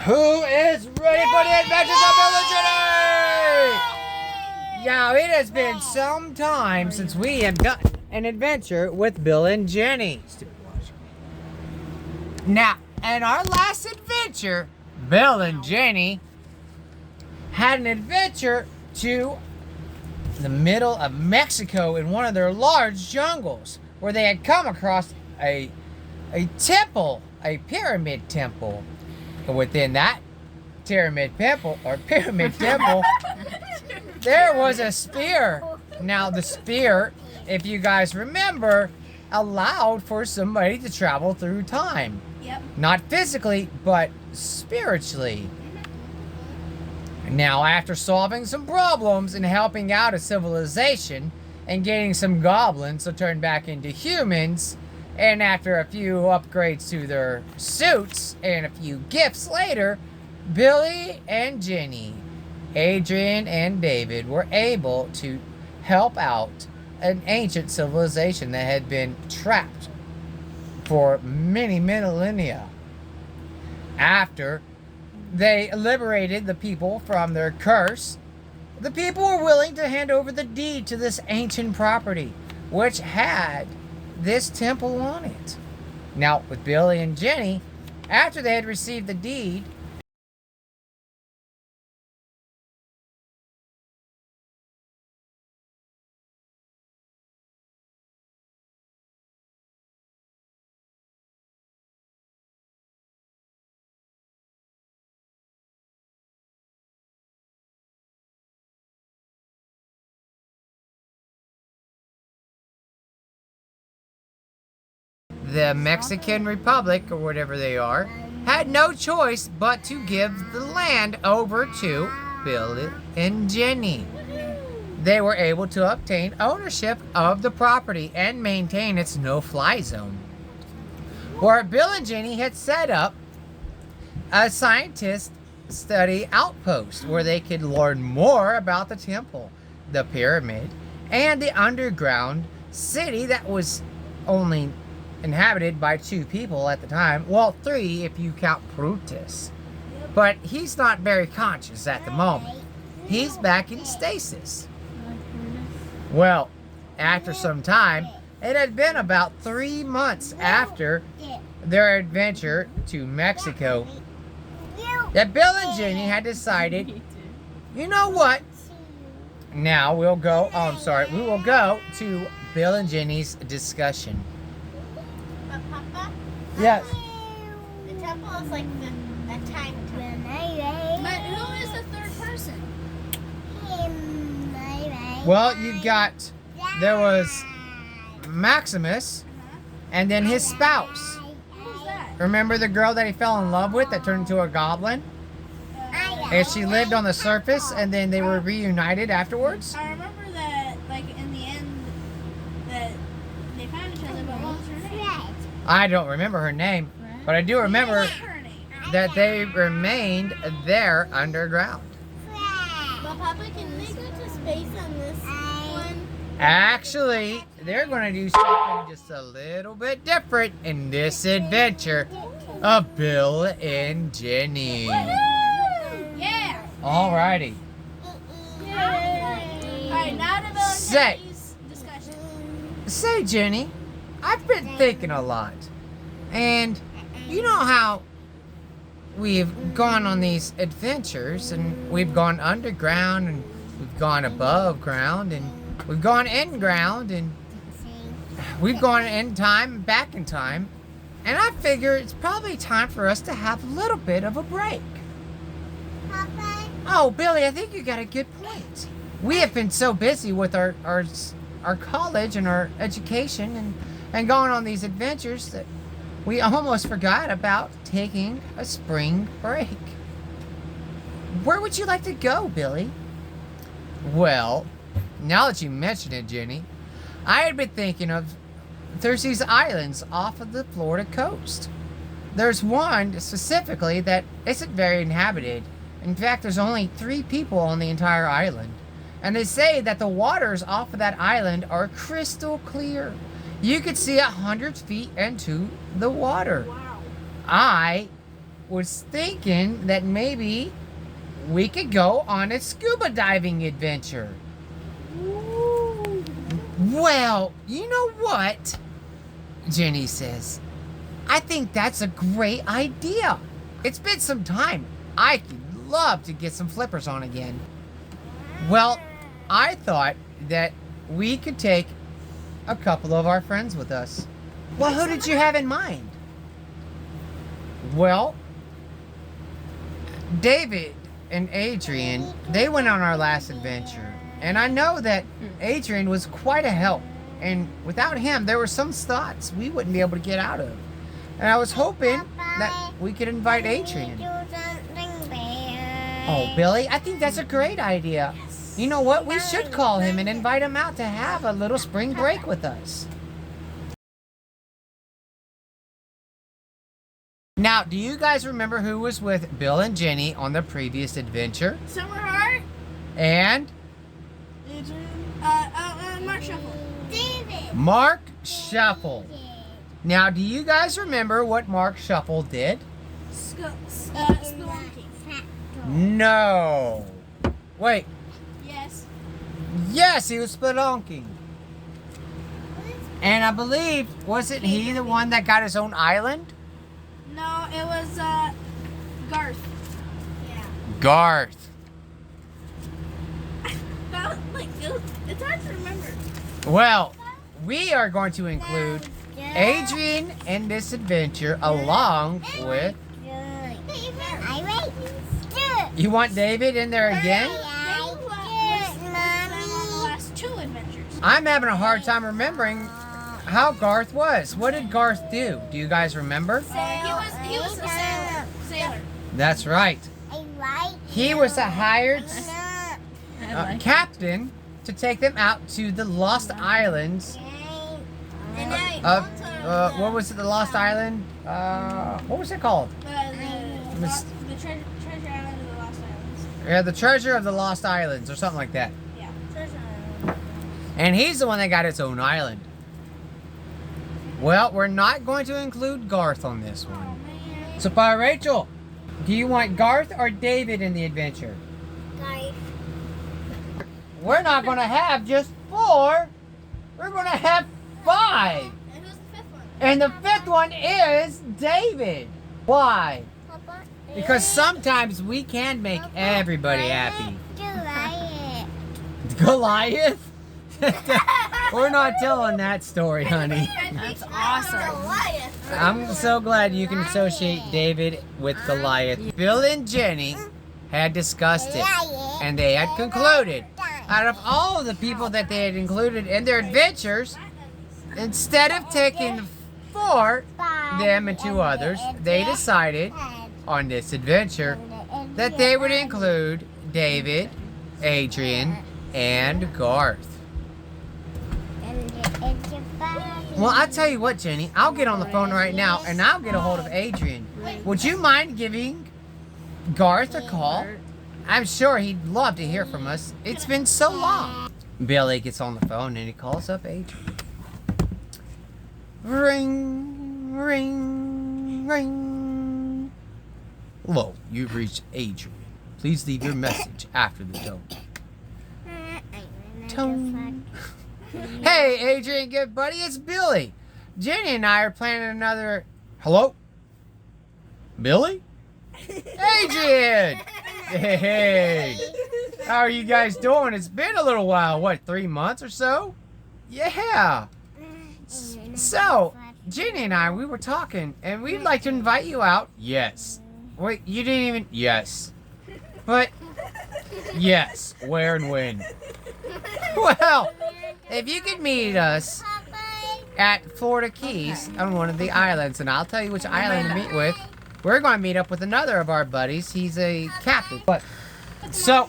Who is ready for the adventures of Bill and Jenny? Now, it has been some time since we have done an adventure with Bill and Jenny. Now, in our last adventure, Bill and Jenny had an adventure to the middle of Mexico in one of their large jungles where they had come across a temple, a pyramid temple. And within that pyramid temple, there was a spear. Now the spear, if you guys remember, allowed for somebody to travel through time. Yep. Not physically, but spiritually. Now, after solving some problems and helping out a civilization and getting some goblins to turn back into humans, and after a few upgrades to their suits and a few gifts later, Billy and Jenny, Adrian and David were able to help out an ancient civilization that had been trapped for many millennia. After they liberated the people from their curse, the people were willing to hand over the deed to this ancient property, which had this temple on it. Now, with Billy and Jenny, after they had received the deed, the Mexican Republic, or whatever they are, had no choice but to give the land over to Bill and Jenny. They were able to obtain ownership of the property and maintain its no-fly zone, where Bill and Jenny had set up a scientist study outpost where they could learn more about the temple, the pyramid, and the underground city that was only inhabited by 2 people at the time. Well, 3 if you count Brutus. But he's not very conscious at the moment. He's back in stasis. Well, after some time, it had been about 3 months after their adventure to Mexico that Bill and Jenny had decided, you know what? Now we will go to Bill and Jenny's discussion. Papa? Yes. The temple is like the time temple. But who is the third person? Well, there was Maximus, and then his spouse. Who's that? Remember the girl that he fell in love with that turned into a goblin? And she lived on the surface, and then they were reunited afterwards? I remember that, like, in the end, that they found each other, but what was her name? I don't remember her name, but I do remember What's her name? that they remained there underground. But Papa, can they go to space on this one? Actually, they're going to do something just a little bit different in this adventure of Bill and Jenny. Yeah! Alrighty. Alright, now to Bill and Say. Jenny's discussion. Say, Jenny, I've been thinking a lot. And you know how we've gone on these adventures, and we've gone underground, and we've gone above ground, and we've gone in ground, and we've gone in time, back in time. And I figure it's probably time for us to have a little bit of a break. Papa? Oh, Billy, I think you got a good point. We have been so busy with our college and our education and going on these adventures that we almost forgot about taking a spring break. Where would you like to go, Billy? Well, now that you mention it, Jenny, I had been thinking of there's these islands off of the Florida coast. There's one specifically that isn't very inhabited. In fact, there's only 3 people on the entire island. And they say that the waters off of that island are crystal clear. You could see 100 feet into the water. Wow. I was thinking that maybe we could go on a scuba diving adventure. Ooh. Well, you know what? Jenny says, I think that's a great idea. It's been some time. I'd love to get some flippers on again. Well, I thought that we could take a couple of our friends with us. Well, who did you have in mind? Well, David and Adrian, they went on our last adventure. And I know that Adrian was quite a help. And without him, there were some spots we wouldn't be able to get out of. And I was hoping that we could invite Adrian. Oh, Billy, I think that's a great idea. You know what? We should call him and invite him out to have a little spring break with us. Now, do you guys remember who was with Bill and Jenny on the previous adventure? Summerheart. And? Mark Shuffle. David. Mark Shuffle. Now, do you guys remember what Mark Shuffle did? Spelunking. No. Wait. Yes. Yes, he was spelunking. And I believe, wasn't he the one that got his own island? No, it was Garth. Yeah. Garth. It's hard to remember. Well, we are going to include Adrian in this adventure along with... You want David in there again? Last two adventures. I'm having a hard time remembering how Garth was. What did Garth do? Do you guys remember? He was a sailor. That's right. He was a hired captain to take them out to the Lost Islands. What was it? The Lost Island? What was it called? The treasure island of the Lost Islands. Yeah, the Treasure of the Lost Islands, or something like that. Yeah, treasure island. And he's the one that got its own island. Well, we're not going to include Garth on this one. So, Rachel, do you want Garth or David in the adventure? Garth. We're not going to have just 4. We're going to have 5. And who's the fifth one? And the 5th one is David. Why? Because sometimes we can make everybody happy. Goliath? We're not telling that story, honey. That's awesome. I'm so glad you can associate David with Goliath. Bill and Jenny had discussed it, and they had concluded, out of all of the people that they had included in their adventures, instead of taking 4, them and 2 others, they decided on this adventure that they would include David, Adrian, and Garth. Well, I'll tell you what, Jenny. I'll get on the phone right now, and I'll get a hold of Adrian. Would you mind giving Garth a call? I'm sure he'd love to hear from us. It's been so long. Billy gets on the phone, and he calls up Adrian. Ring, ring, ring. Hello, you've reached Adrian. Please leave your message after the tone. Tone. Hey, Adrian, good buddy, it's Billy. Jenny and I are planning another... Hello? Billy? Adrian! Hey, how are you guys doing? It's been a little while. What, 3 months or so? Yeah. So, Jenny and I, we were talking, and we'd like to invite you out. Yes. Wait, you didn't even... Yes. But... Yes. Where and when? Well... If you could meet us at Florida Keys on one of the islands, and I'll tell you which island to meet with, we're going to meet up with another of our buddies. He's a captain. So,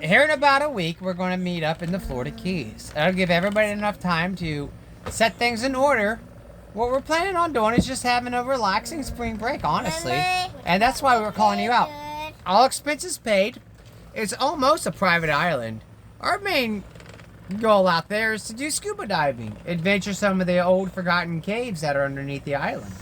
here in about a week, we're going to meet up in the Florida Keys. That'll give everybody enough time to set things in order. What we're planning on doing is just having a relaxing spring break, honestly. And that's why we're calling you out. All expenses paid. It's almost a private island. Our main goal out there is to do scuba diving, adventure some of the old forgotten caves that are underneath the island,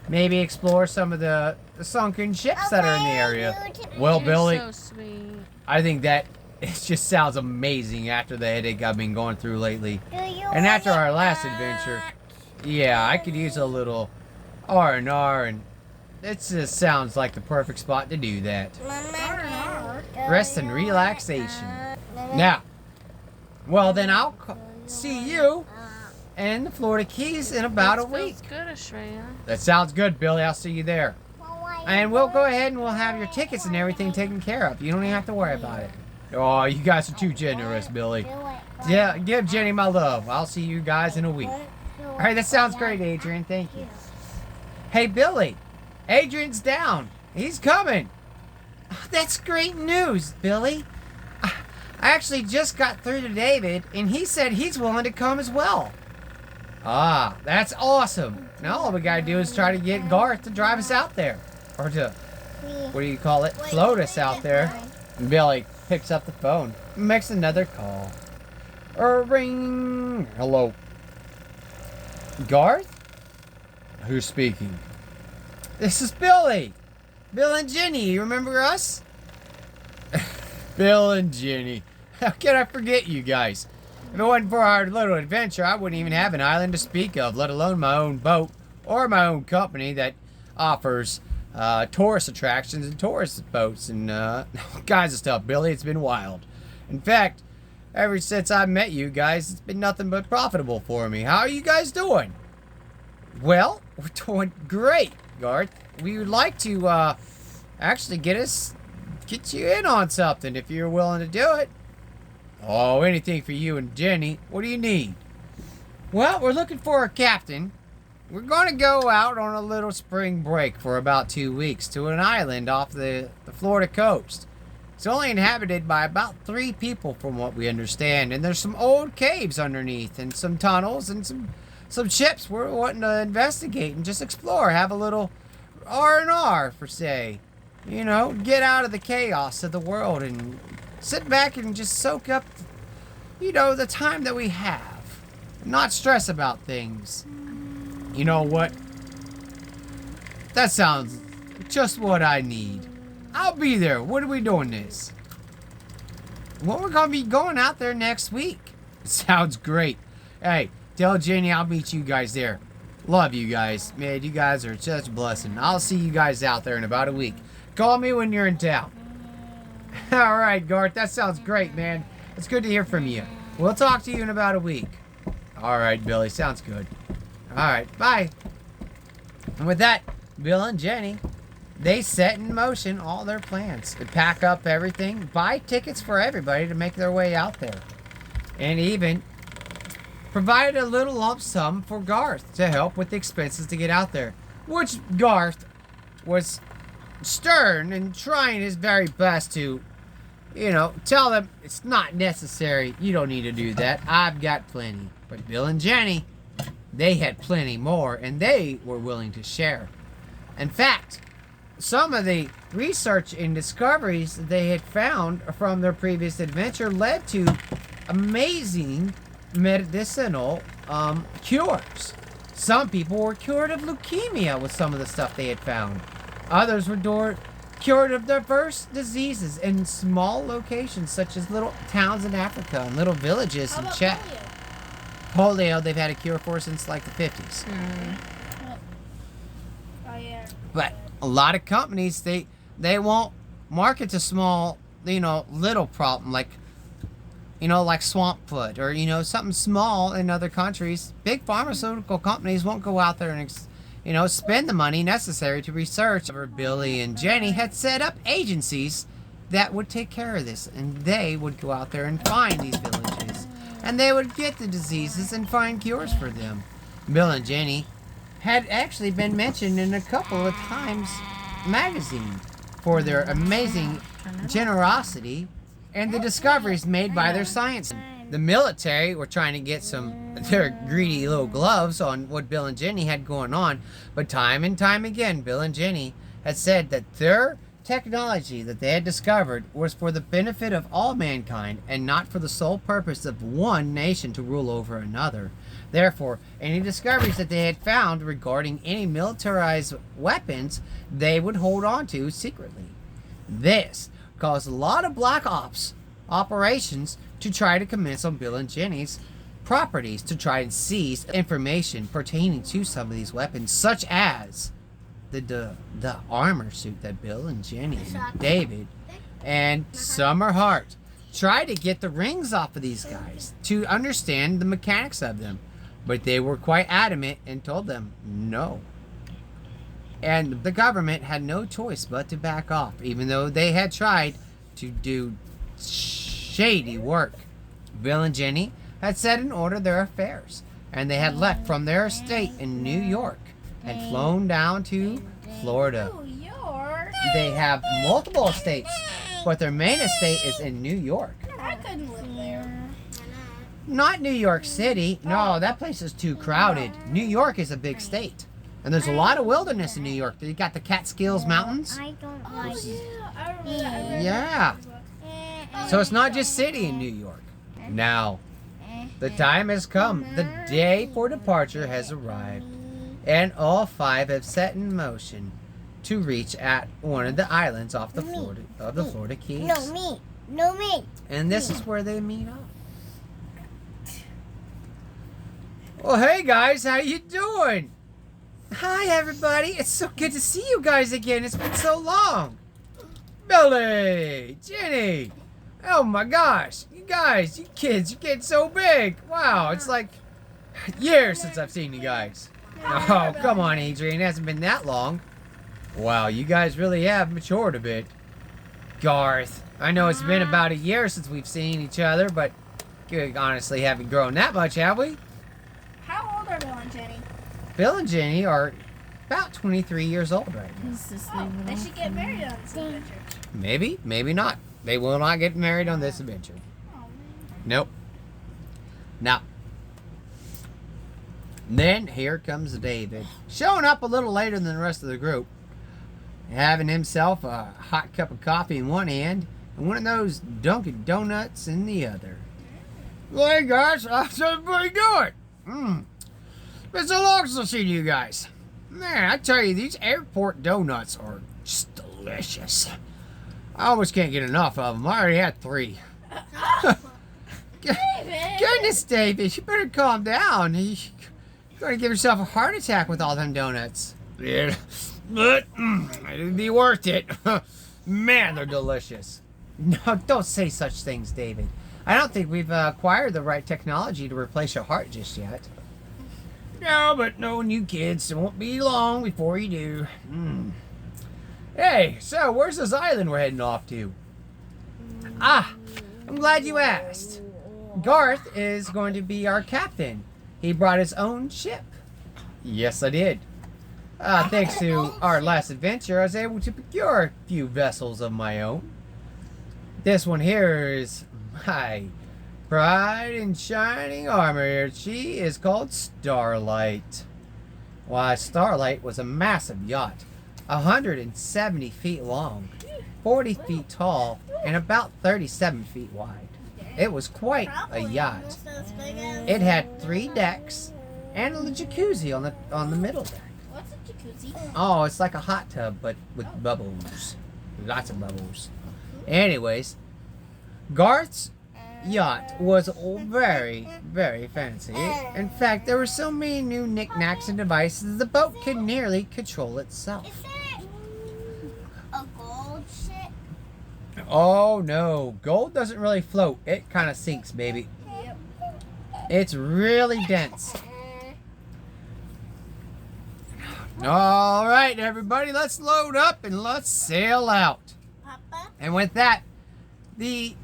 maybe explore some of the sunken ships that are in the area. Well, You're Billy, so sweet. I think that it just sounds amazing after the headache I've been going through lately. And after our last adventure, yeah, I could use a little R&R, and it just sounds like the perfect spot to do that. Rest and relaxation. Now, well then I'll see you in the Florida Keys in about a week. That's good, Ashreya. That sounds good, Billy. I'll see you there. And we'll go ahead and we'll have your tickets and everything taken care of. You don't even have to worry about it. Oh, you guys are too generous, Billy. Yeah, give Jenny my love. I'll see you guys in a week. All right, that sounds great, Adrian. Thank you. Hey, Billy. Adrian's down. He's coming. Oh, that's great news, Billy. I actually just got through to David, and he said he's willing to come as well. Ah, that's awesome. Now all we gotta do is try to get Garth to drive us out there. Or to, what do you call it? Float us out there. And Billy picks up the phone, makes another call. Ring. Hello. Garth? Who's speaking? This is Billy. Bill and Jenny, you remember us? Bill and Jenny. How can I forget you guys? If it wasn't for our little adventure, I wouldn't even have an island to speak of, let alone my own boat or my own company that offers tourist attractions and tourist boats and all kinds of stuff. Billy, it's been wild. In fact, ever since I met you guys, it's been nothing but profitable for me. How are you guys doing? Well, we're doing great, Garth. We would like to actually get you in on something if you're willing to do it. Oh, anything for you and Jenny. What do you need? Well, we're looking for a captain. We're going to go out on a little spring break for about 2 weeks to an island off the Florida coast. It's only inhabited by about 3 people from what we understand, and there's some old caves underneath and some tunnels and some ships we're wanting to investigate and just explore, have a little R&R per se. You know, get out of the chaos of the world and sit back and just soak up, you know, the time that we have. Not stress about things. You know what? That sounds just what I need. I'll be there. When are we doing this? Well, we're going to be going out there next week. Sounds great. Hey, tell Jenny I'll meet you guys there. Love you guys. Man, you guys are such a blessing. I'll see you guys out there in about a week. Call me when you're in town. All right, Garth. That sounds great, man. It's good to hear from you. We'll talk to you in about a week. All right, Billy. Sounds good. All right, bye. And with that, Bill and Jenny, they set in motion all their plans to pack up everything, buy tickets for everybody to make their way out there, and even provided a little lump sum for Garth to help with the expenses to get out there, which Garth was stern and trying his very best to, you know, tell them it's not necessary. You don't need to do that. I've got plenty. But Bill and Jenny, they had plenty more, and they were willing to share. In fact, some of the research and discoveries they had found from their previous adventure led to amazing medicinal cures. Some people were cured of leukemia with some of the stuff they had found. Others were cured of diverse diseases in small locations such as little towns in Africa and little villages in Czech. Polio, they've had a cure for since like the 50s. Oh, yeah. But a lot of companies, they won't market to small, you know, little problem like, you know, like swamp foot or, you know, something small in other countries. Big pharmaceutical companies won't go out there and, you know, spend the money necessary to research. Billy and Jenny had set up agencies that would take care of this, and they would go out there and find these villages, and they would get the diseases and find cures for them. Bill and Jenny had actually been mentioned in a couple of Times magazine for their amazing generosity and the discoveries made by their science. The military were trying to get their greedy little gloves on what Bill and Jenny had going on, but time and time again, Bill and Jenny had said that their technology that they had discovered was for the benefit of all mankind and not for the sole purpose of one nation to rule over another. Therefore, any discoveries that they had found regarding any militarized weapons, they would hold on to secretly. This caused a lot of black ops operations to try to commence on Bill and Jenny's properties to try and seize information pertaining to some of these weapons, such as the armor suit that Bill and Jenny and David and Summer Hart tried to get the rings off of these guys to understand the mechanics of them. But they were quite adamant and told them no. And the government had no choice but to back off, even though they had tried to do shady work. Bill and Jenny had set in order their affairs, and they had left from their estate in New York and flown down to Florida. New York? They have multiple estates, but their main estate is in New York. I couldn't live there. Not New York City. No, that place is too crowded. New York is a big state. And there's a lot of wilderness in New York. You got the Catskills Mountains. I don't Oh, like yeah. I remember that. Yeah. So it's not just city in New York. Now, the time has come. The day for departure has arrived. And all five have set in motion to reach at one of the islands off the Florida Keys. No, me. No, me. And this is where they meet up. Well, hey guys, how you doing? Hi everybody, it's so good to see you guys again. It's been so long. Billy, Jenny, oh my gosh, you guys, you kids, you're getting so big. Wow, it's like years since I've seen you guys. Oh, come on, Adrian, it hasn't been that long. Wow, you guys really have matured a bit. Garth, I know it's been about a year since we've seen each other, but you honestly haven't grown that much, have we? How old are Bill and Jenny? Bill and Jenny are about 23 years old right now. They should get married on this adventure. Maybe, maybe not. They will not get married on this adventure. Oh, man. Nope. Now, then here comes David, showing up a little later than the rest of the group, having himself a hot cup of coffee in one hand and one of those Dunkin' Donuts in the other. Hey guys, how's everybody doing? Been so long since I've seen you guys. Man, I tell you, these airport donuts are just delicious. I almost can't get enough of them. I already had 3. David! Goodness, David, you better calm down. You're going to give yourself a heart attack with all them donuts. Yeah, but it'd be worth it. Man, they're delicious. No, don't say such things, David. I don't think we've acquired the right technology to replace your heart just yet. No, but knowing you kids, it won't be long before you do. Hey, so where's this island we're heading off to? Ah, I'm glad you asked. Garth is going to be our captain. He brought his own ship. Yes, I did. Thanks to our last adventure, I was able to procure a few vessels of my own. This one here is my pride and shining armor. She is called Starlight. Why, Starlight was a massive yacht, 170 feet long, 40 feet tall, and about 37 feet wide. It was quite a yacht. It had 3 decks and a jacuzzi on the middle deck. What's a jacuzzi? Oh, it's like a hot tub, but with bubbles. Lots of bubbles. Anyways, Garth's yacht was very, very fancy. In fact, there were so many new knickknacks and devices, the boat could nearly control itself. Is it a gold ship? Oh, no. Gold doesn't really float. It kind of sinks, baby. Yep. It's really dense. All right, everybody, let's load up and let's sail out. Papa? And with that, the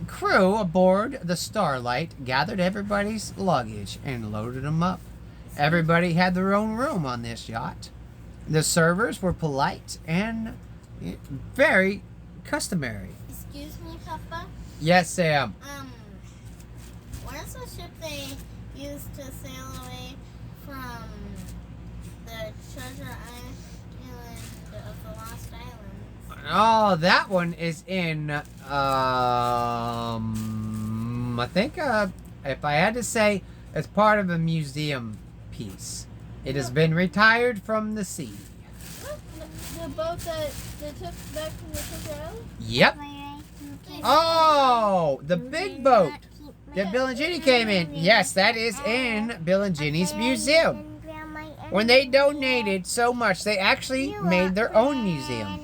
crew aboard the Starlight gathered everybody's luggage and loaded them up. Everybody had their own room on this yacht. The servers were polite and very customary. Excuse me, Papa? Yes, Sam. Where's the ship they used to sail away from the treasure island of the Lost Islands? Oh, that one is in, I think, if I had to say, as part of a museum piece. It has been retired from the sea. The boat that they took back from the Treasure Island? Yep. Oh, the big boat that Bill and Ginny came in. Yes, that is in Bill and Ginny's museum. When they donated so much, they actually made their own museum.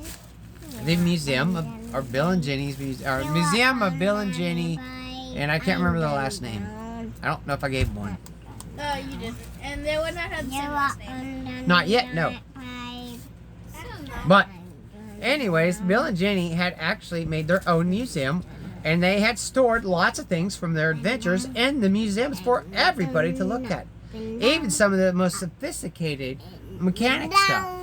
The museum of Bill and Ginny's museum of Bill and Ginny, and I can't remember the last name. I don't know if I gave one. You didn't. And they would not have the same last name. Not yet, no. But, anyways, Bill and Ginny had actually made their own museum, and they had stored lots of things from their adventures in the museums for everybody to look at. Even some of the most sophisticated mechanic stuff.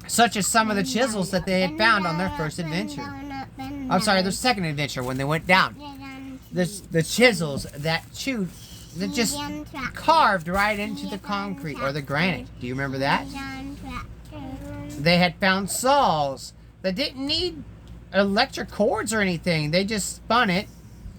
Such as some of the chisels that they had found on their first adventure. I'm sorry, their second adventure when they went down. The chisels that just carved right into the concrete or the granite. Do you remember that? They had found saws that didn't need electric cords or anything. They just spun it,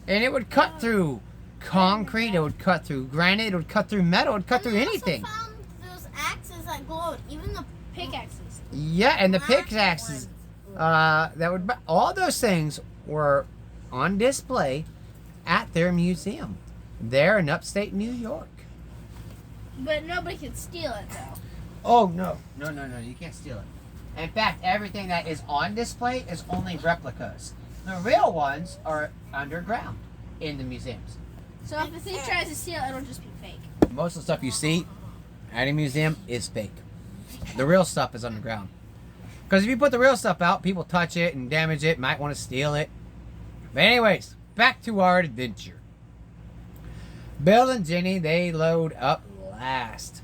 and it would cut through concrete, it would cut through granite, it would cut through metal, it would cut through anything. They also found those axes that glowed, even the pickaxes. Yeah, and the pickaxes. All those things were on display at their museum there in upstate New York. But nobody could steal it, though. Oh, no, you can't steal it. In fact, everything that is on display is only replicas. The real ones are underground in the museums. So if a thief tries to steal it, it'll just be fake. Most of the stuff you see at a museum is fake. The real stuff is underground. Because if you put the real stuff out, people touch it and damage it, might want to steal it. But anyways, back to our adventure. Bill and Ginny, they load up last.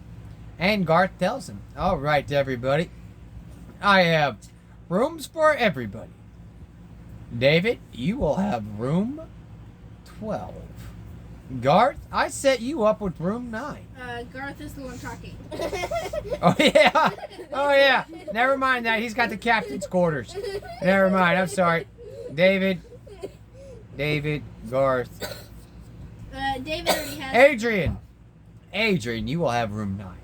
And Garth tells them, all right, everybody, I have rooms for everybody. David, you will have room 12. Garth, I set you up with room 9. Garth is the one talking. Oh, yeah. Oh, yeah. Never mind that. He's got the captain's quarters. Never mind. I'm sorry. David, Garth. David already has... Adrian, you will have room 9.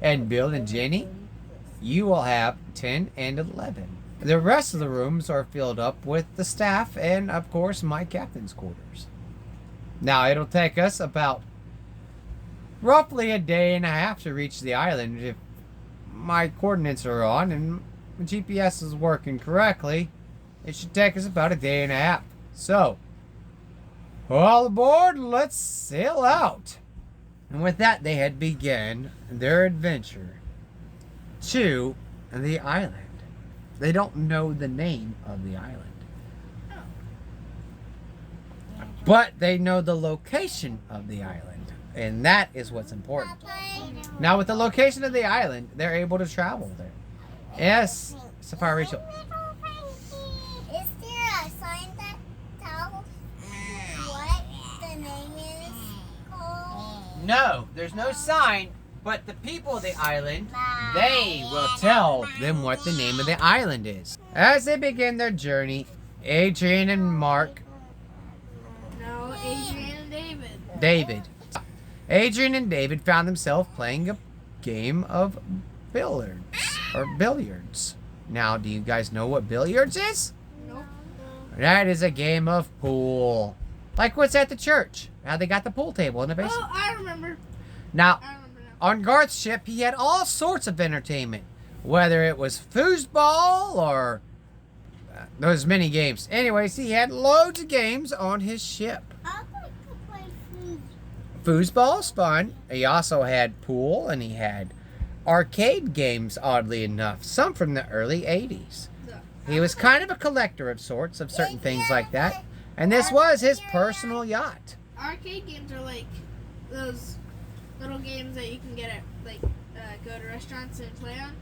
And Bill and Jenny, you will have 10 and 11. The rest of the rooms are filled up with the staff and, of course, my captain's quarters. Now, it'll take us about roughly a day and a half to reach the island if my coordinates are on and the GPS is working correctly. It should take us about a day and a half. So, all aboard, let's sail out. And with that, they had begun their adventure to the island. They don't know the name of the island. But they know the location of the island. And that is what's important. Now, with the location of the island, they're able to travel there. Yes, Sapphire Rachel. Is there a sign that tells what the name is called? No, there's no sign, but the people of the island, they will tell them what the name of the island is. As they begin their journey, Adrian and Mark... No, Adrian and David. David. Adrian and David found themselves playing a game of billiards. Now, do you guys know what billiards is? Nope. That is a game of pool. Like what's at the church. How they got the pool table in the basement. Oh, I remember. Now, I remember now. on Garth's ship, he had all sorts of entertainment. Whether it was foosball or those mini games. Anyways, he had loads of games on his ship. I'd like to play food. Foosball's fun. He also had pool and he had arcade games, oddly enough. Some from the early 80s. He was kind of a collector of sorts of certain things like that. And this was his personal yacht. Arcade games are like those little games that you can get at, like, go to restaurants and play on.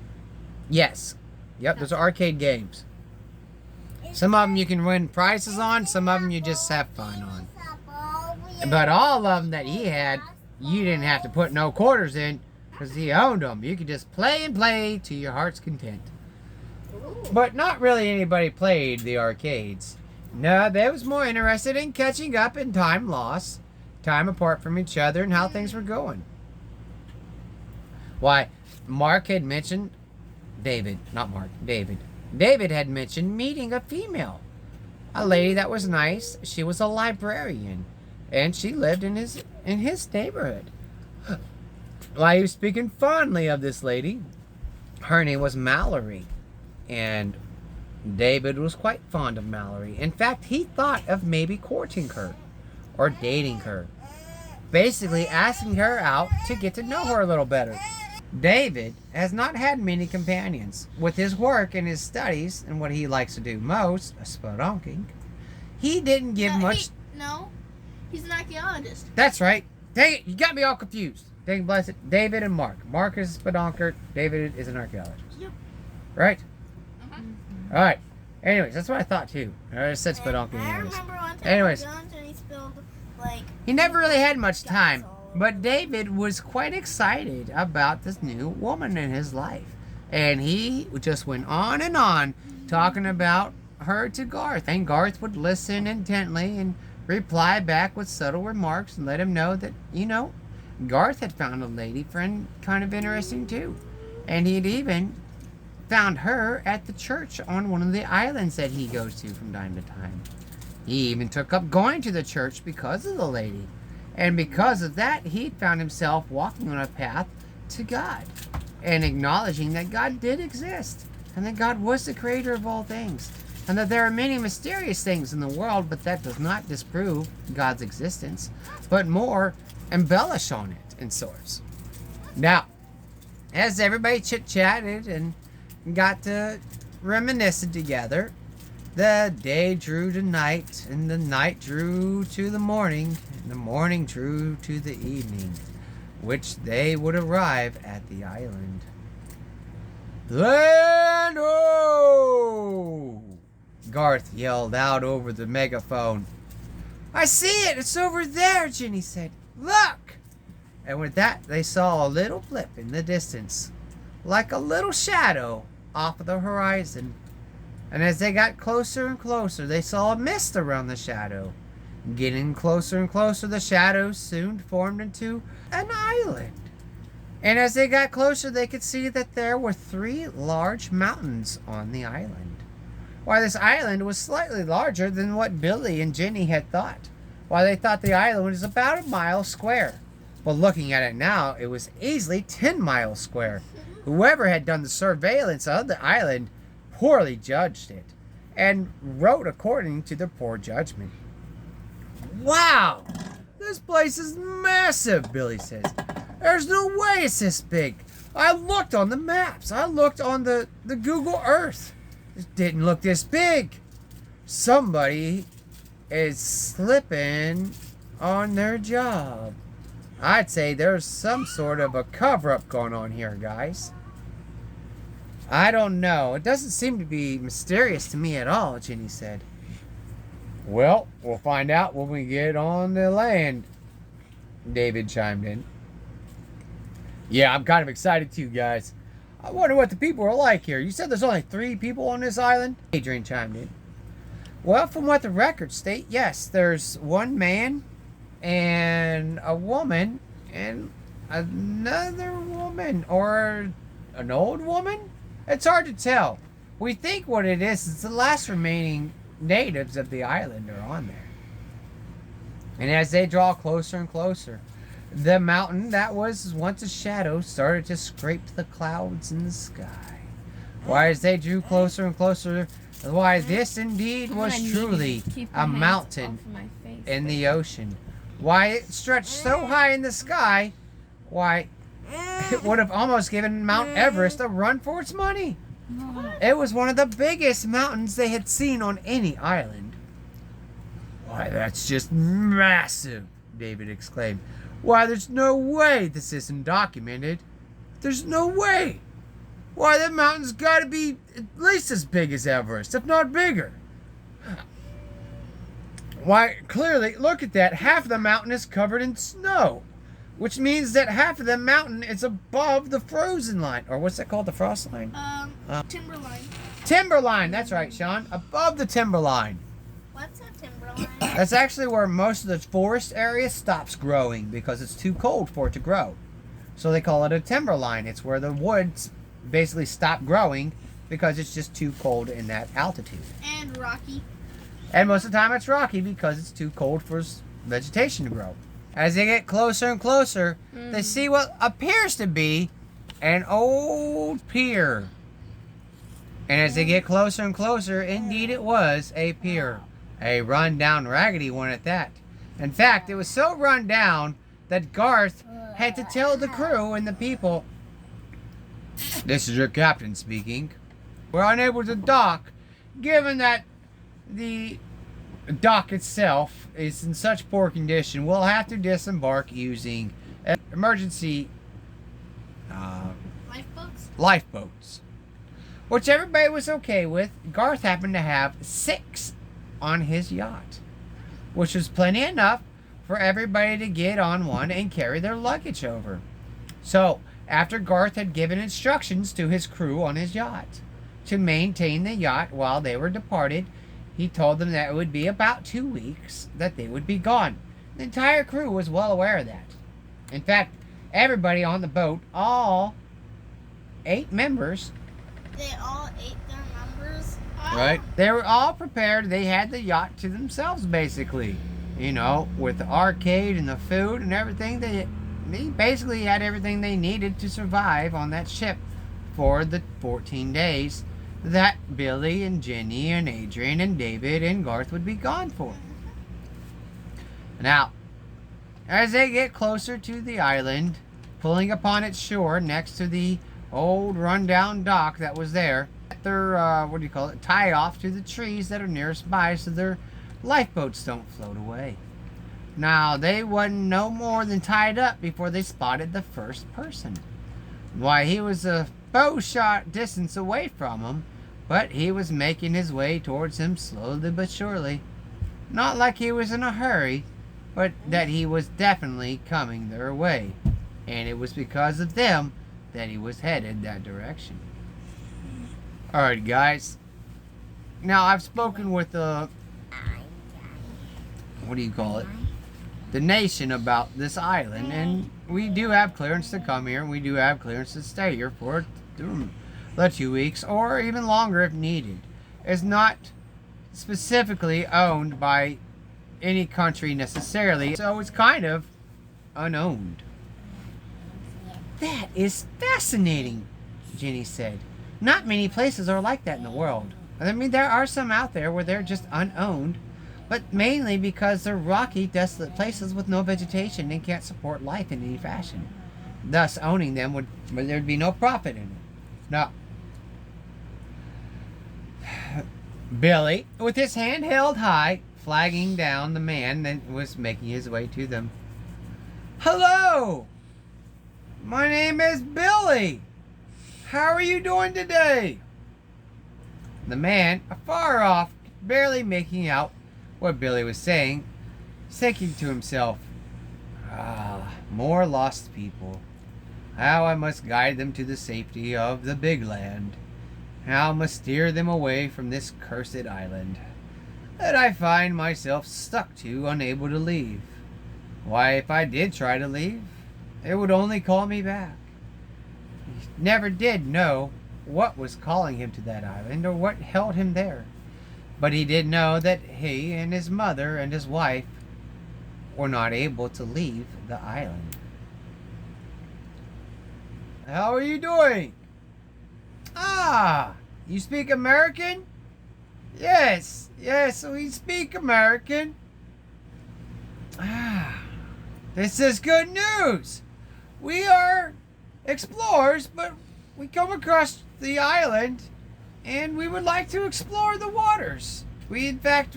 Yes. Yep, those are arcade games. Some of them you can win prizes on, some of them you just have fun on. But all of them that he had, you didn't have to put no quarters in because he owned them. You could just play and play to your heart's content. But not really anybody played the arcades. No, they was more interested in catching up in time lost time apart from each other and how things were going. Why, Mark had mentioned David, not Mark, David. David had mentioned meeting a female, a lady that was nice. She was a librarian, and she lived in his neighborhood. While he was speaking fondly of this lady, her name was Mallory, and David was quite fond of Mallory. In fact, he thought of maybe courting her or dating her, basically asking her out to get to know her a little better. David has not had many companions. With his work and his studies and what he likes to do most, spelunking, he didn't give much... No, he's an archaeologist. That's right. Dang it, you got me all confused. Dang bless it. David and Mark. Mark is a spelunker. David is an archaeologist. Yep. Right? Uh-huh. All right. Anyways, that's what I thought too. I just said spelunking. I remember one time Anyways. and he spilled, like... He never really had much time, but David was quite excited about this new woman in his life. And he just went on and on talking about her to Garth. And Garth would listen intently and reply back with subtle remarks and let him know that, you know, Garth had found a lady friend kind of interesting too. And he'd even found her at the church on one of the islands that he goes to from time to time. He even took up going to the church because of the lady. And because of that, he found himself walking on a path to God and acknowledging that God did exist and that God was the creator of all things and that there are many mysterious things in the world, but that does not disprove God's existence, but more embellish on it in sorts. Now, as everybody chit-chatted and got to reminiscing together, the day drew to night, and the night drew to the morning, and the morning drew to the evening, which they would arrive at the island. Land ho! Garth yelled out over the megaphone. I see it! It's over there, Ginny said. Look! And with that, they saw a little blip in the distance, like a little shadow off of the horizon. And as they got closer and closer, they saw a mist around the shadow. Getting closer and closer, the shadow soon formed into an island. And as they got closer, they could see that there were 3 large mountains on the island. Why, this island was slightly larger than what Billy and Jenny had thought. Why, they thought the island was about 1 mile square. But looking at it now, it was easily 10 miles square. Whoever had done the surveillance of the island poorly judged it and wrote according to their poor judgment. Wow! This place is massive, Billy says. There's no way it's this big. I looked on the maps. I looked on the Google Earth. It didn't look this big. Somebody is slipping on their job. I'd say there's some sort of a cover-up going on here, guys. I don't know. It doesn't seem to be mysterious to me at all, Ginny said. Well, we'll find out when we get on the land, David chimed in. Yeah, I'm kind of excited too, guys. I wonder what the people are like here. You said there's only 3 people on this island? Adrian chimed in. Well, from what the records state, yes, there's 1 man and a woman and another woman or an old woman? It's hard to tell. We think what it is the last remaining natives of the island are on there. And as they draw closer and closer, the mountain that was once a shadow started to scrape the clouds in the sky. Why, as they drew closer and closer, why, this indeed was truly a mountain in the ocean. Why, it stretched so high in the sky, why, it would have almost given Mount Everest a run for its money. It was one of the biggest mountains they had seen on any island. Why, that's just massive, David exclaimed. Why, there's no way this isn't documented. There's no way. Why, that mountain's got to be at least as big as Everest, if not bigger. Why, clearly, look at that. Half of the mountain is covered in snow, which means that half of the mountain is above the frozen line. Or what's that called, the frost line? Timberline. Timberline, that's right, Sean. Above the timberline. What's a timberline. That's actually where most of the forest area stops growing because it's too cold for it to grow. So they call it a timberline. It's where the woods basically stop growing because it's just too cold in that altitude. And rocky. And most of the time it's rocky because it's too cold for vegetation to grow. As they get closer and closer, they see what appears to be an old pier. And as they get closer and closer, indeed it was a pier. A run-down, raggedy one at that. In fact, it was so run down that Garth had to tell the crew and the people, "This is your captain speaking. We're unable to dock, given that the dock itself is in such poor condition. We'll have to disembark using emergency lifeboats." Which everybody was okay with. Garth happened to have 6 on his yacht, which was plenty enough for everybody to get on one and carry their luggage over. So, after Garth had given instructions to his crew on his yacht to maintain the yacht while they were departed, he told them that it would be about 2 weeks that they would be gone. The entire crew was well aware of that. In fact, everybody on the boat, all 8 members, They all ate their numbers. right? They were all prepared. They had the yacht to themselves, basically. You know, with the arcade and the food and everything. They basically had everything they needed to survive on that ship for the 14 days that Billy and Jenny and Adrian and David and Garth would be gone for. Now, as they get closer to the island, pulling upon its shore next to the old rundown dock that was there, their tie off to the trees that are nearest by so their lifeboats don't float away. Now, they wasn't no more than tied up before they spotted the first person. Why, he was a bow shot distance away from them, but he was making his way towards them slowly but surely. Not like he was in a hurry, but that he was definitely coming their way. And it was because of them that he was headed that direction. Alright, guys. Now, I've spoken with the nation about this island, and we do have clearance to come here, and we do have clearance to stay here for the 2 weeks, or even longer if needed. It's not specifically owned by any country necessarily, so it's kind of unowned. That is fascinating, Jenny said. Not many places are like that in the world. I mean, there are some out there where they're just unowned, but mainly because they're rocky, desolate places with no vegetation and can't support life in any fashion. Thus, owning them there'd be no profit in it. Now, Billy, with his hand held high, flagging down the man that was making his way to them. "Hello! My name is Billy. How are you doing today?" The man, afar off, barely making out what Billy was saying, thinking to himself, more lost people. How I must guide them to the safety of the big land. How I must steer them away from this cursed island that I find myself stuck to, unable to leave. Why, if I did try to leave, it would only call me back. He never did know what was calling him to that island or what held him there. But he did know that he and his mother and his wife were not able to leave the island. "How are you doing?" "Ah, you speak American?" Yes, we speak American." "Ah, this is good news. We are explorers, but we come across the island and we would like to explore the waters. We've set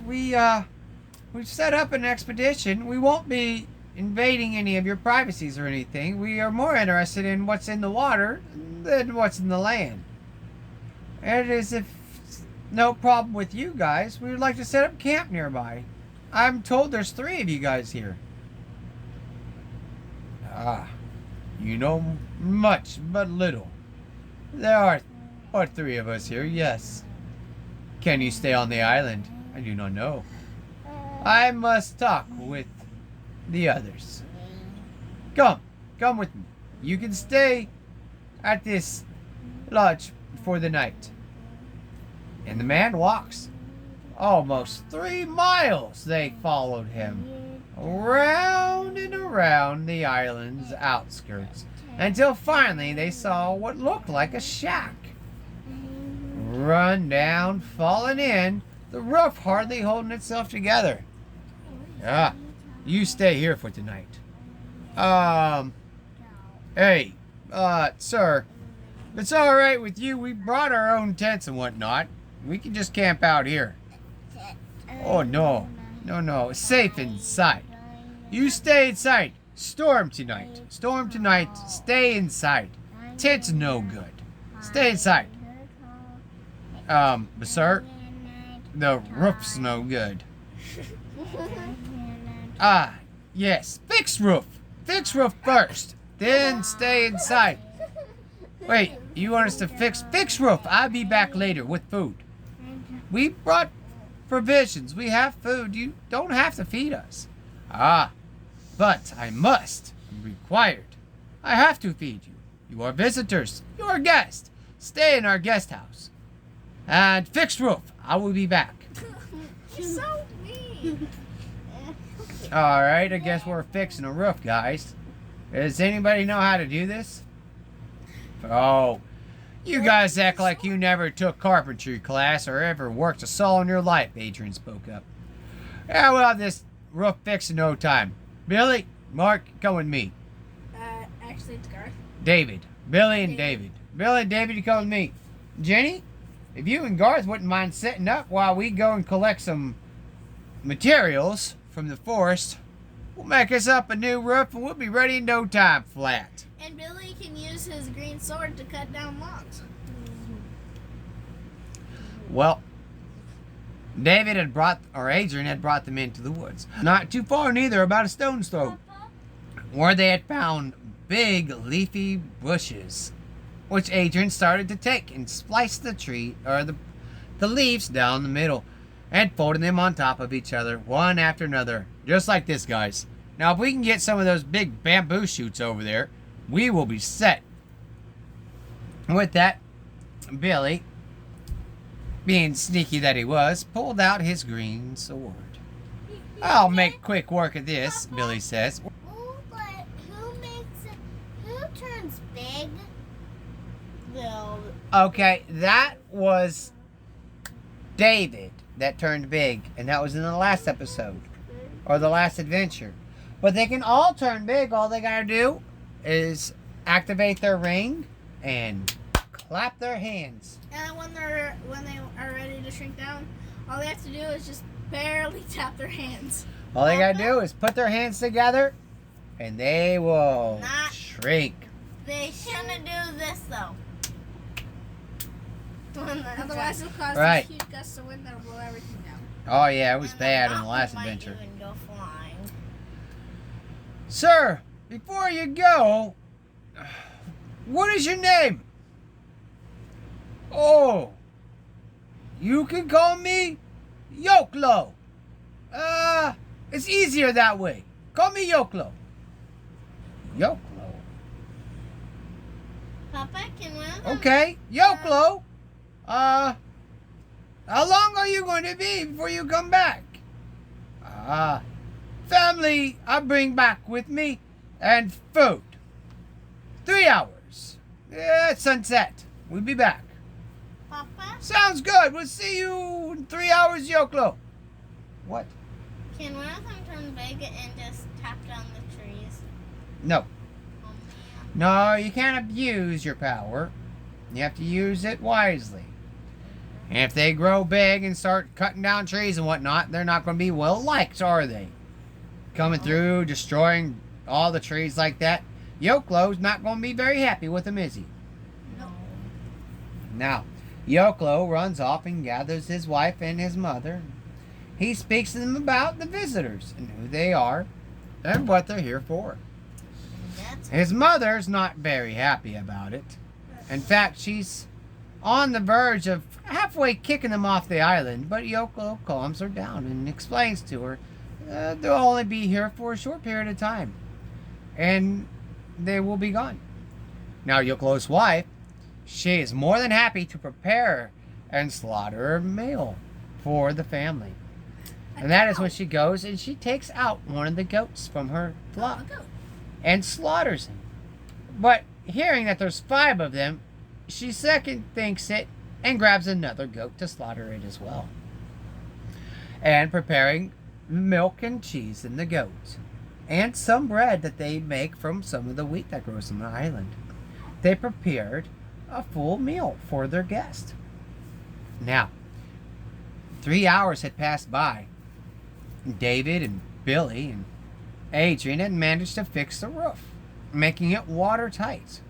up an expedition. We won't be invading any of your privacies or anything. We are more interested in what's in the water than what's in the land. And as if no problem with you guys, we would like to set up camp nearby. I'm told there's 3 of you guys here." "Ah, you know much but little. There are but 3 of us here, yes. Can you stay on the island? I do not know." I must talk with the others. Come with me. You can stay at this lodge for the night. And the man walks. Almost 3 miles they followed him, around and around the island's outskirts, until finally they saw what looked like a shack. Run down, fallen in, the roof hardly holding itself together. You stay here for tonight. Hey, sir, if it's alright with you, we brought our own tents and whatnot. We can just camp out here. Oh, no, it's safe inside. You stay inside. Storm tonight, stay inside. Tent's no good. Stay inside. But sir, the roof's no good. Yes, fix roof first, then stay inside. Wait, you want us to fix roof? I'll be back later with food. We brought provisions. We have food. You don't have to feed us. But I must. I'm required. I have to feed you. You are visitors. You are guests. Stay in our guest house. And fix roof. I will be back. He's so mean. Alright, I guess we're fixing a roof, guys. Does anybody know how to do this? Oh, you guys act like you never took carpentry class or ever worked a saw in your life, Adrian spoke up. Yeah, we'll have this roof fixed in no time. Billy, Mark, come with me. Actually, it's Garth. David. Billy and David. Billy and David, you come with me. Jenny, if you and Garth wouldn't mind setting up while we go and collect some materials from the forest, we'll make us up a new roof and we'll be ready in no time flat. And Billy can use his green sword to cut down logs. Well, Adrian had brought them into the woods. Not too far neither, about a stone's throw, where they had found big leafy bushes, which Adrian started to take and splice the tree, or the leaves down the middle, and folded them on top of each other, one after another, just like this, guys. Now, if we can get some of those big bamboo shoots over there, we will be set. With that, Billy, being sneaky that he was, pulled out his green sword. I'll make quick work of this, Billy says. Who turns big? Okay, that was David that turned big, and that was in the last episode, or the last adventure. But they can all turn big. All they gotta do is activate their ring and clap their hands. And when they are ready to shrink down, all they have to do is just barely tap their hands. All they gotta do is put their hands together, and they will shrink. They shouldn't do this though. Otherwise, it'll cause Right. this huge gust of wind that'll blow everything down. Oh yeah, it was And bad in the mountain last might adventure. even go flying. Sir, before you go, what is your name? Oh, you can call me Yoklo. It's easier that way. Call me Yoklo. Yoklo. Papa, can one of them? Okay, Yoklo. How long are you going to be before you come back? Family I bring back with me, and food. 3 hours. Yeah, it's sunset. We'll be back. Papa, Sounds good. We'll see you in 3 hours, Yoklo. What? can one of them turn big and just tap down the trees? No. Oh, man. No, you can't abuse your power. You have to use it wisely. And if they grow big and start cutting down trees and whatnot, they're not going to be well liked, are they? Coming through, destroying all the trees like that. Yoklo's not going to be very happy with them, is he? No. Now, Yoklo runs off and gathers his wife and his mother. He speaks to them about the visitors and who they are and what they're here for. That's His mother's not very happy about it. In fact, she's on the verge of halfway kicking them off the island, but Yoko calms her down and explains to her they'll only be here for a short period of time, and they will be gone. Now, Yokolo's wife, she is more than happy to prepare and slaughter a meal for the family. And that is when she goes and she takes out one of the goats from her flock and slaughters him. But hearing that there's 5 of them, she second thinks it and grabs another goat to slaughter it as well. And preparing milk and cheese in the goat, and some bread that they make from some of the wheat that grows on the island, they prepared a full meal for their guest. Now, 3 hours had passed by. David and Billy and Adrian had managed to fix the roof, making it watertight.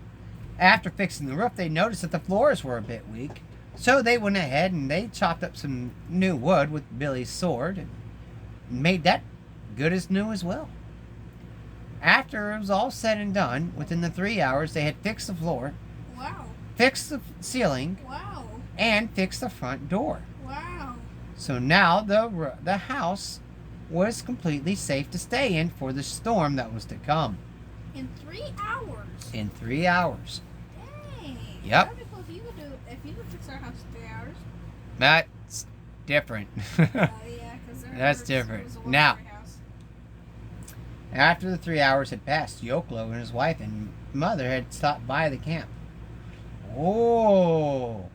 After fixing the roof, they noticed that the floors were a bit weak, so they went ahead and they chopped up some new wood with Billy's sword and made that good as new as well. After it was all said and done, within the 3 hours, they had fixed the floor, Wow. fixed the ceiling, Wow. and fixed the front door. Wow. So now the house was completely safe to stay in for the storm that was to come. In 3 hours. In 3 hours. Dang. Yep. That'd be cool if you could fix our house in 3 hours. That's different. Yeah, because That's different. Now, after the 3 hours had passed, Yoklo and his wife and mother had stopped by the camp. Oh,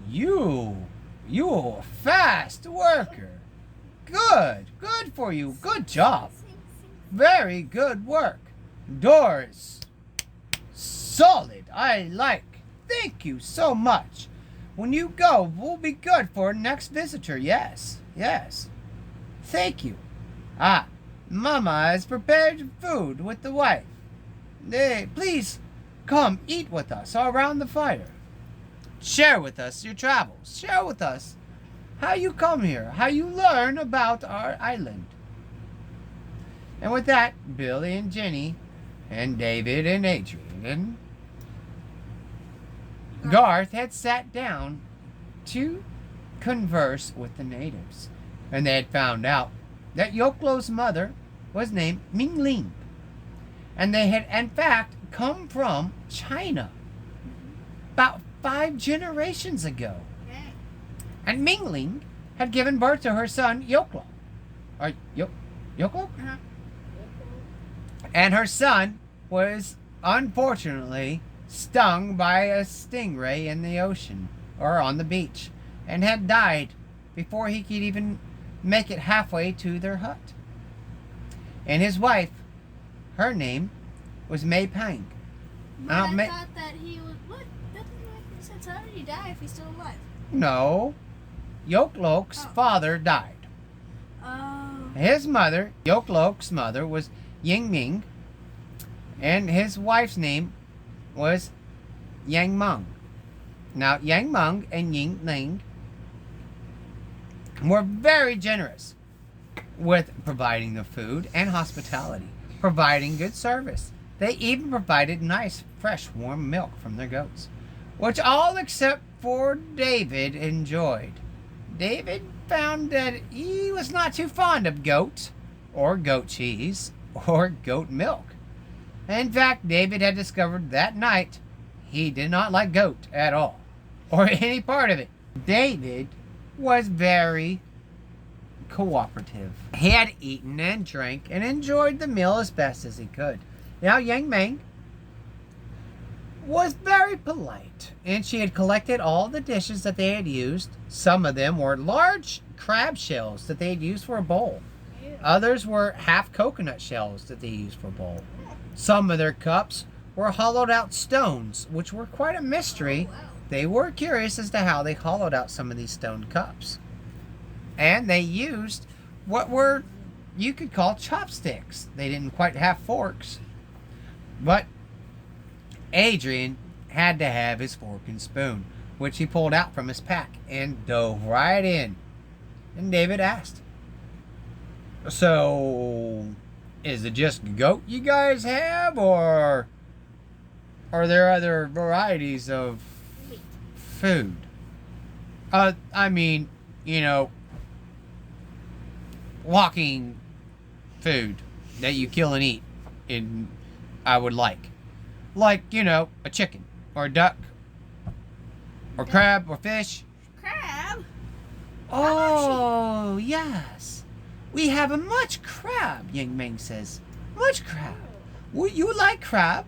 you a fast worker. Good for you. Good job. Very good work. Doors. Solid. I like. Thank you so much. When you go, we'll be good for next visitor. Yes. Thank you. Mama has prepared food with the wife. Please come eat with us around the fire. Share with us your travels. Share with us how you come here, how you learn about our island. And with that, Billy and Jenny and David and Adrian and Garth had sat down to converse with the natives. And they had found out that Yoklo's mother was named Mingling. And they had, in fact, come from China about 5 generations ago. Okay. And Mingling had given birth to her son, Yoklo. Or Yoklo? Uh-huh. And her son was, unfortunately, stung by a stingray in the ocean, or on the beach, and had died before he could even make it halfway to their hut. And his wife, her name was Mei Pang. But I thought that he was... What? That doesn't make any sense. How did he die if he's still alive? No. Yoklok's father died. Oh. His mother, Yoklok's mother, was Ying Ming, and his wife's name was Yang Meng. Now, Yang Meng and Ying Ling were very generous with providing the food and hospitality, providing good service. They even provided nice, fresh, warm milk from their goats, which all except for David enjoyed. David found that he was not too fond of goat, or goat cheese, or goat milk. In fact, David had discovered that night he did not like goat at all, or any part of it. David was very cooperative. He had eaten and drank and enjoyed the meal as best as he could. Now, Yang Meng was very polite, and she had collected all the dishes that they had used. Some of them were large crab shells that they had used for a bowl. Others were half coconut shells that they used for a bowl. Some of their cups were hollowed out stones, which were quite a mystery. They were curious as to how they hollowed out some of these stone cups. And they used what were, you could call, chopsticks. They didn't quite have forks. But Adrian had to have his fork and spoon, which he pulled out from his pack and dove right in. And David asked, "So, is it just goat you guys have, or are there other varieties of food. I mean, walking food that you kill and eat. I would like, a chicken or a duck or crab or fish. Crab? Oh, yes. We have a much crab, Yang Ming says. Much crab. Would you like crab?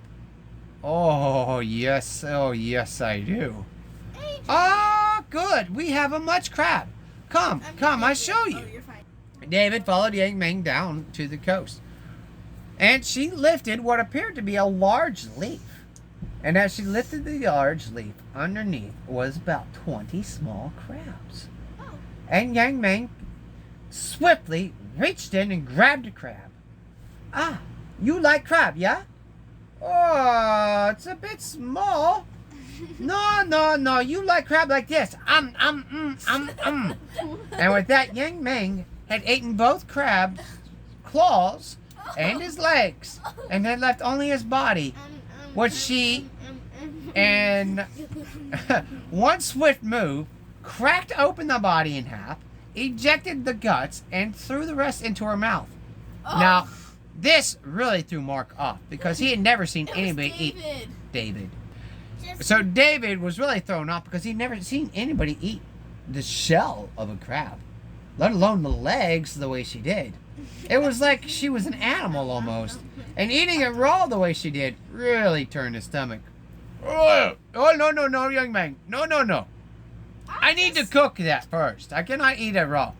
Oh, yes. Oh, yes, I do. Ah, good. We have a much crab. Come, I show you. Oh, you're fine. David followed Yang Ming down to the coast. And she lifted what appeared to be a large leaf. And as she lifted the large leaf, underneath was about 20 small crabs. Oh. And Yang Ming swiftly reached in and grabbed a crab. Ah, you like crab, yeah? Oh, it's a bit small. No, you like crab like this. And with that, Yang Ming had eaten both crab's claws and his legs, and had left only his body, which she, in one swift move, cracked open the body in half, ejected the guts, and threw the rest into her mouth. Oh. Now, this really threw Mark off, because he had never seen anybody eat David. So David was really thrown off because he'd never seen anybody eat the shell of a crab, let alone the legs the way she did. It was like she was an animal almost. And eating it raw the way she did really turned his stomach. Oh, no, young man. No. I need to cook that first. I cannot eat it raw.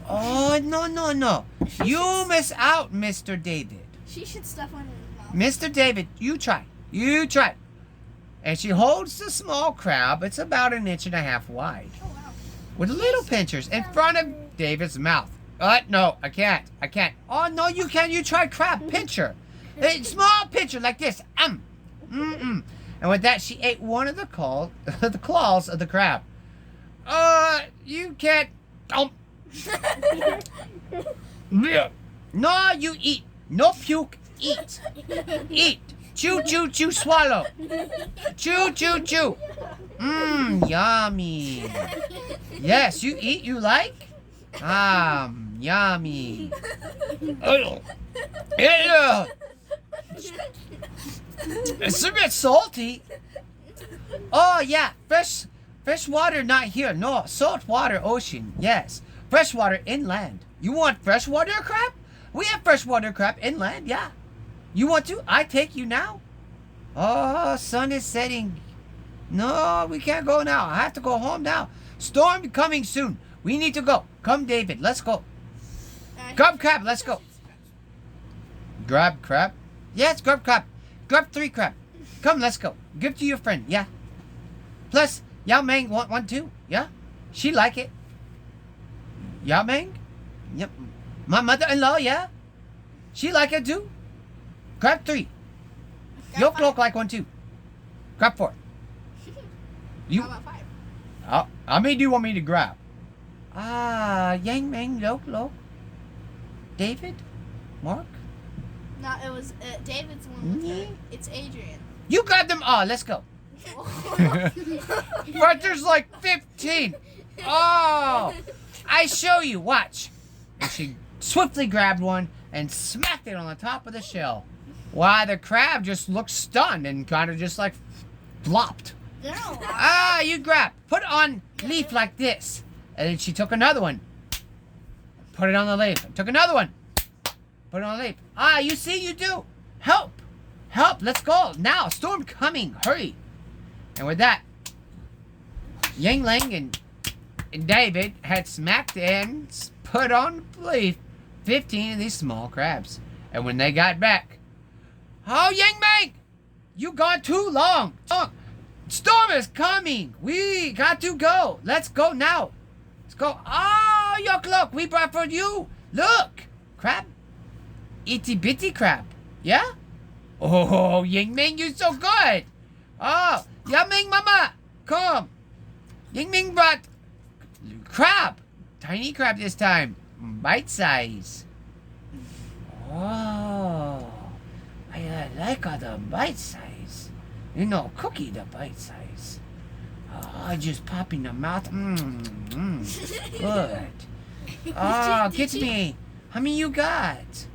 Oh, no. You miss out, Mr. David. She should stuff one in his mouth. Mr. David, you try. And she holds the small crab. It's about 1.5 inches wide. Oh, wow. With little pinchers in front of David's mouth. No, I can't. Oh, no, you can. You try crab pincher. A small pincher like this. And with that, she ate one of the claws of the crab. You can't. No, you eat. No puke. Eat. Chew, swallow. Chew. Yummy. Yes, you eat, you like? Yummy. It's a bit salty. Oh, yeah, fresh water not here. No, salt water ocean, yes. Fresh water inland. You want freshwater crab? We have freshwater crab inland, yeah. You want to? I take you now. Oh, sun is setting. No, we can't go now. I have to go home now. Storm coming soon. We need to go. Come, David. Let's go. Grab crab. Let's go. Grab crab? Yes, grab crab. Grab 3 crab. Come, let's go. Give to your friend. Yeah. Plus, Yao Ming want one too. Yeah. She like it. Yao Ming? Yep. My mother-in-law, yeah. She like it too. Grab 3. You'll look like one too. Grab 4. You. How about 5? How many do you want me to grab? Yang Ming, look. David? Mark? No, it was David's one. With her. It's Adrian. You grab them all. Let's go. But there's like 15. Oh, I show you. Watch. And she swiftly grabbed one and smacked it on the top of the shell. Why, the crab just looked stunned and kind of just like flopped. No. You grab. Put on leaf like this. And then she took another one. Put it on the leaf. Took another one. Put it on the leaf. You see, you do. Help. Let's go. Now, storm coming. Hurry. And with that, Yang Ling and David had smacked and put on the leaf 15 of these small crabs. And when they got back, Yang Ming, you gone too long. Storm is coming. We got to go. Let's go now. Let's go. Look, we brought for you. Look, crab. Itty bitty crab. Yeah? Oh, Yang Ming, you're so good. Oh, Yang Ming, mama, come. Yang Ming brought crab. Tiny crab this time. Bite size. Oh, I like the bite size. Cookie the bite size. Oh, just pop in the mouth. Good. Oh, get me. How many you got?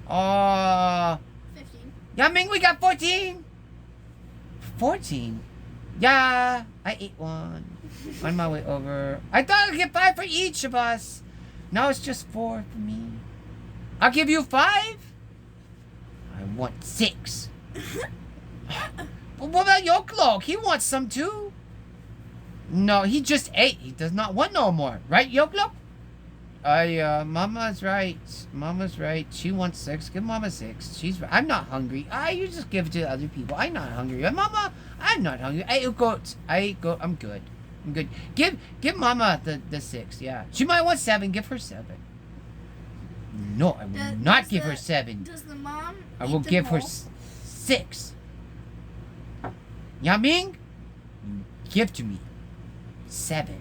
Oh. 15. Yuming, we got 14. 14? Yeah, I ate one. On my way over. I thought I'd get 5 for each of us. Now it's just 4 for me. I'll give you 5. I want 6. But what about Yolk? He wants some too. No, he just ate. He does not want no more. Right, Yolk? Mama's right. Mama's right. She wants 6. Give Mama 6. She's right. I'm not hungry. You just give it to other people. I'm not hungry. Mama, I'm not hungry. I ate goats. I'm good. I'm good. Give Mama the 6. Yeah. She might want 7. Give her 7. No, I will not give her 7. Does the mom I will give her 6. Yaming, you give to me 7.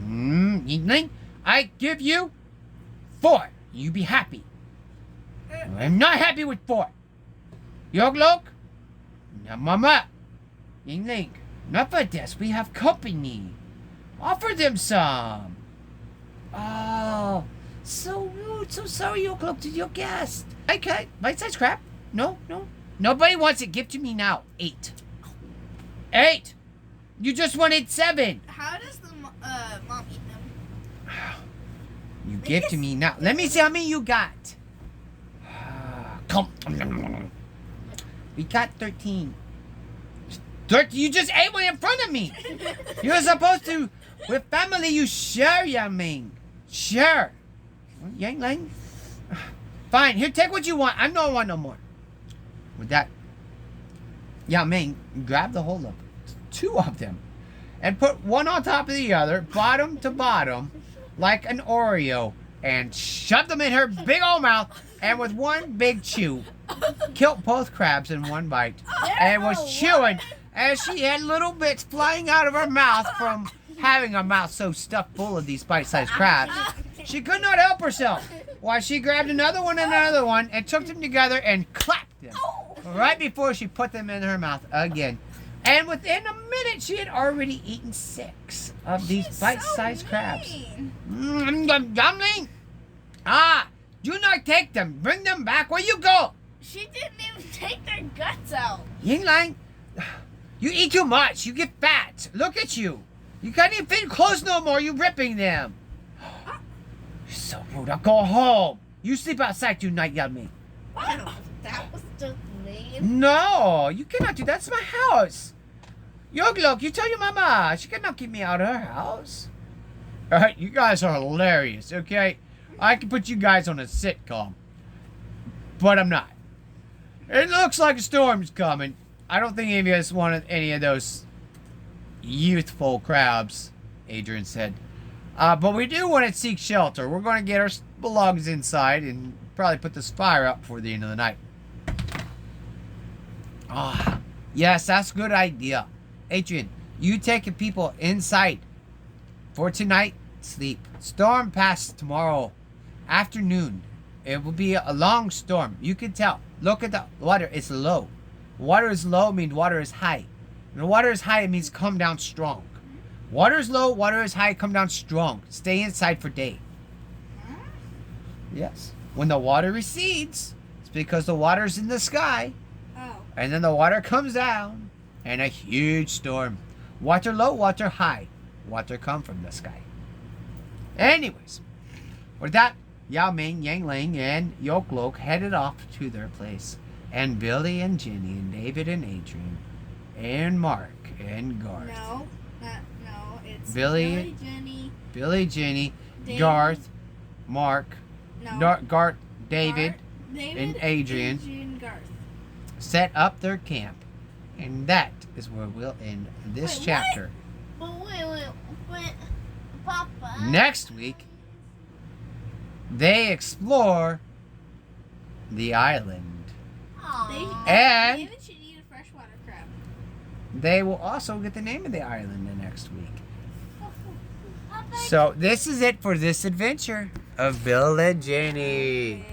Yingling, I give you 4. You be happy. I'm not happy with 4. Yoglok, now Mama, Yingling, enough of this. We have company. Offer them some. Oh, so rude. So sorry, Yoglok, to your guest. Okay, bite-sized crap. No. Nobody wants it. Give to me now. 8. 8. You just wanted 7. How does the mom eat them? You give to me now. Let me see how many you got. Come. We got 13. 13. You just ate one in front of me. You're supposed to. With family, you share, Yaming. Share. Yangling. Fine. Here, take what you want. I don't want no more. With that, Yaming, grab the whole of 2 of them and put one on top of the other, bottom to bottom, like an Oreo, and shove them in her big old mouth, and with one big chew, killed both crabs in one bite, and was chewing as she had little bits flying out of her mouth from having a mouth so stuffed full of these bite-sized crabs. She could not help herself. Why, she grabbed another one and took them together and clapped them right before she put them in her mouth again. And within a minute, she had already eaten 6 of these bite-sized crabs. Yummy! Do not take them. Bring them back. Where you go? She didn't even take their guts out. Yingling, you eat too much. You get fat. Look at you. You can't even fit in clothes no more. You ripping them. You're so rude. I'll go home. You sleep outside tonight, Yummy. Wow, that was just mean. No, you cannot do that. That's my house. Yoglok, you tell your mama. She cannot keep me out of her house. Alright, you guys are hilarious, okay? I can put you guys on a sitcom. But I'm not. It looks like a storm's coming. I don't think any of us wanted any of those youthful crabs, Adrian said. But we do want to seek shelter. We're going to get our belongings inside and probably put this fire up before the end of the night. Yes, that's a good idea. Adrian, you taking people inside. For tonight, sleep. Storm passes tomorrow afternoon. It will be a long storm. You can tell. Look at the water. It's low. Water is low means water is high. When water is high, it means come down strong. Water is low, water is high, come down strong. Stay inside for day. Yes. When the water recedes, it's because the water's in the sky. Oh. And then the water comes down. And a huge storm. Water low, water high. Water come from the sky. Anyways. With that, Yao Ming, Yang Ling, and Yoklok headed off to their place. And Billy and Jenny and David and Adrian. And Mark and Garth. No, it's Billy, Jenny, David, Garth, Mark, Garth, David, and Adrian Garth. Set up their camp. And that is where we'll end this chapter. Wait, Papa. Next week, they explore the island. Aw. And David should eat a freshwater crab. they will also get the name of the island the next week. Papa, So this is it for this adventure of Bill and Jenny.